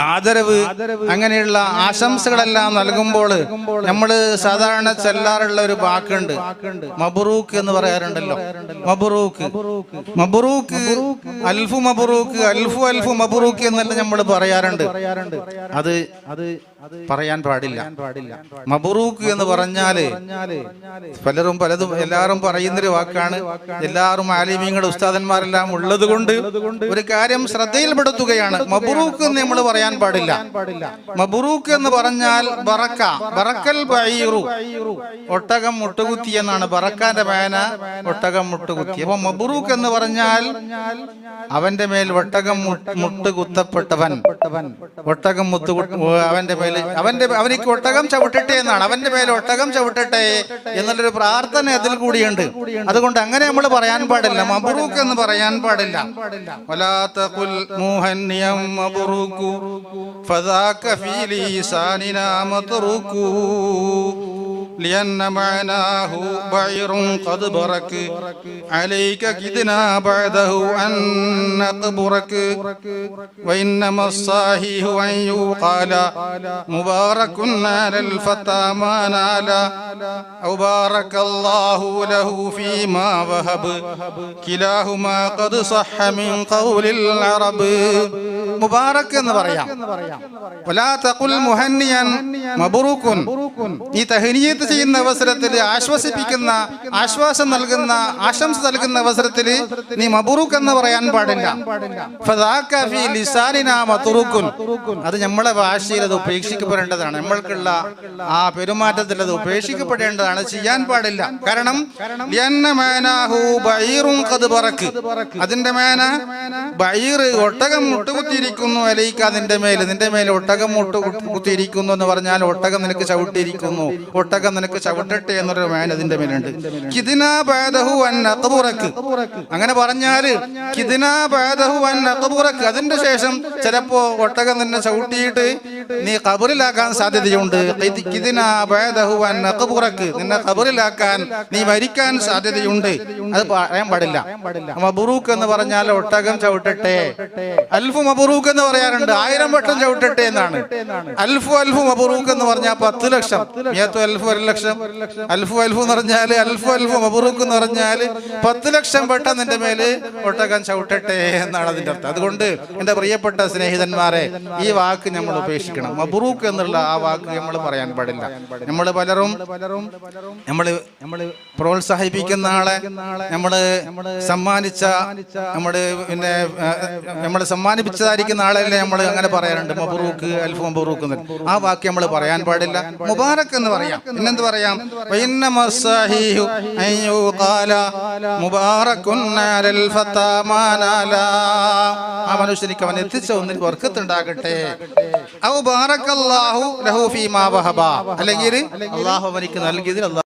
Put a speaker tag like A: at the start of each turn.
A: ആദരവ്, അങ്ങനെയുള്ള ആശംസകളെല്ലാം നൽകുമ്പോൾ നമ്മൾ സാധാരണ ചെല്ലാറുള്ള ഒരു വാക്കുണ്ട്, മബ്റൂക്ക് എന്ന് പറയാറുണ്ടല്ലോ. മബ്റൂക്ക്, മബ്റൂക്ക്, അൽഫു മബ്റൂക്ക്, അൽഫു അൽഫു മബ്റൂക്ക് എന്നെല്ലാം നമ്മൾ പറയാറുണ്ട്. അത് പറയാൻ പാടില്ല. മബ്റൂക്ക് എന്ന് പറഞ്ഞാല് പലതും എല്ലാവരും പറയുന്നൊരു വാക്കാണ്. എല്ലാവരും ആലിമീങ്ങളും ഉസ്താദന്മാരെല്ലാം ഉള്ളത് കൊണ്ട് ഒരു കാര്യം ശ്രദ്ധയിൽപ്പെടുത്തുകയാണ്. മബ്റൂക്ക് എന്ന് നമ്മൾ പറയാൻ പാടില്ല. മബ്റൂക്ക് എന്ന് പറഞ്ഞാൽ ബറക്ക, ബറക്കൽ ബഈറു, ഒട്ടകം മുട്ടുകുത്തി എന്നാണ്. ബറക്കാന്റെ പേന ഒട്ടകം മുട്ടുകുത്തി. അപ്പൊ മബ്റൂക്ക് എന്ന് പറഞ്ഞാൽ അവന്റെ മേൽ ഒട്ടകം മുട്ടുകുത്തപ്പെട്ടവൻ, ഒട്ടകം അവന്റെ മേൽ അവനിക്ക് ഒട്ടകം ചവിട്ടട്ടെ എന്നാണ്. അവന്റെ മേൽ ഒട്ടകം ചവിട്ടട്ടെ എന്നുള്ളൊരു പ്രാർത്ഥന അതിൽ കൂടിയുണ്ട്. അതുകൊണ്ട് അങ്ങനെ നമ്മൾ പറയാൻ പാടില്ല, മബ്റൂക്ക് എന്ന് പറയാൻ പാടില്ല. വലാ തഖുൽ മുഹന്നിയം മബ്റൂകു ഫദാക ഫീ ലിസാനിനാ മത്റൂകു لأن معناه بعير قد برك عليك كدنا بعده أن نقبرك وإنما الصحيح أن يقال مبارك نال الفتى ما نال أو بارك الله له فيما وهب كلاهما قد صح من قول العرب. മുബാറക് എന്ന് പറയാം. വലാ തഖുൽ മുഹന്നിയൻ മബ്റൂകുൻ, ഈ തഹ്നിയത്ത് ചെയ്യുന്ന അവസരത്തിൽ ആശ്വസിപ്പിക്കുന്ന, ആശ്വാസം നൽകുന്ന, ആശംസ നൽകുന്ന അവസരത്തിൽ നീ മബ്റൂക് എന്ന് പറയാൻ പാടില്ല. ഫദാക ഫീ ലിസാനിനാ മത്റൂകുൻ, അത് നമ്മളെ ഭാഷയിൽ അത് ഉപേക്ഷിക്കപ്പെടേണ്ടതാണ്. നമ്മൾക്കുള്ള ആ പെരുമാറ്റത്തിൽ അത് ഉപേക്ഷിക്കപ്പെടേണ്ടതാണ്, ചെയ്യാൻ പാടില്ല. കാരണം ലിഅന്ന മാനാഹു ബഈറുൻ ഖദ് ബറക്, അതിന്റെ മേന ബഈർ, ഒട്ടകം മുട്ടുകുത്തിയിരിക്കുന്നു. അലൈക, നിന്റെ മേൽ ഒട്ടകം മുട്ടുകുത്തിയിരിക്കുന്നു എന്ന് പറഞ്ഞാൽ ഒട്ടകം നിനക്ക് ചവിട്ടിയിരിക്കുന്നു, ഒട്ടകം നിനക്ക് ചവിട്ടട്ടെ എന്നൊരു മേൻ അതിന്റെ മേലുണ്ട്. കിദ്നാ ബഅദഹു അൻ നഖ്ബുറക്, അങ്ങനെ പറഞ്ഞാല് കിദ്നാ ബഅദഹു അൻ നഖ്ബുറക്, അതിന്റെ ശേഷം ചിലപ്പോ ഒട്ടകം നിന്നെ ചവിട്ടിയിട്ട് നീ ഖബറിലാക്കാൻ സാധ്യതയുണ്ട്. കിദ്നാ ബഅദഹു അൻ നഖ്ബുറക്, നിന്നെ ഖബറിലാക്കാൻ, നീ മരിക്കാൻ സാധ്യതയുണ്ട്. അത് പറയാൻ പാടില്ല. മബ്റൂക്ക് എന്ന് പറഞ്ഞാൽ ഒട്ടകം ചവിട്ടട്ടെ. അൽഫു മബ്റൂക്ക് എന്ന് പറയാറുണ്ട്, 1000 വട്ടം ചവിട്ടട്ടെ എന്നാണ്. അൽഫു അൽഫു മബ്റൂക്ക് എന്ന് പറഞ്ഞാൽ 10 ലക്ഷം. അൽഫു 1 ലക്ഷം, അൽഫു അൽഫു എന്ന് പറഞ്ഞാല്, അൽഫു അൽഫു മബ്റൂക്ക് എന്ന് പറഞ്ഞാല് 10 ലക്ഷം വട്ടം നിന്റെ മേല് ഒട്ടകം ചവിട്ടട്ടെ എന്നാണ് അതിന്റെ അർത്ഥം. അതുകൊണ്ട് എന്റെ പ്രിയപ്പെട്ട സ്നേഹിതന്മാരെ, ഈ വാക്ക് നമ്മൾ ഉപേക്ഷിക്കണം. മബ്റൂക്ക് എന്നുള്ള ആ വാക്ക് നമ്മൾ പറയാൻ പാടില്ല. നമ്മൾ പലരും നമ്മള് പ്രോത്സാഹിപ്പിക്കുന്ന ആളെ, നമ്മള് സമ്മാനിച്ച, നമ്മള് സമ്മാനിപ്പിച്ചതായിരിക്കുന്ന ആളല്ലേ നമ്മൾ അങ്ങനെ പറയാറുണ്ട്, മബ്റൂക്ക്, അൽഫു മബ്റൂക്ക് എന്ന്. ആ വാക്ക് നമ്മൾ പറയാൻ പാടില്ല. മുബാറക് എന്ന് പറയാം. പിന്നെന്ത് പറയാം? ആ മനുഷ്യനിക്ക് അവൻ എത്തിച്ച ഒന്നിൽ ബർക്കത്തുണ്ടാകട്ടെ. ഔ ബാറക്കല്ലാഹു ലഹു ഫീമാ വഹബ, അല്ലെങ്കിൽ അല്ലാഹു അവനിക്ക് നൽകിയതിൽ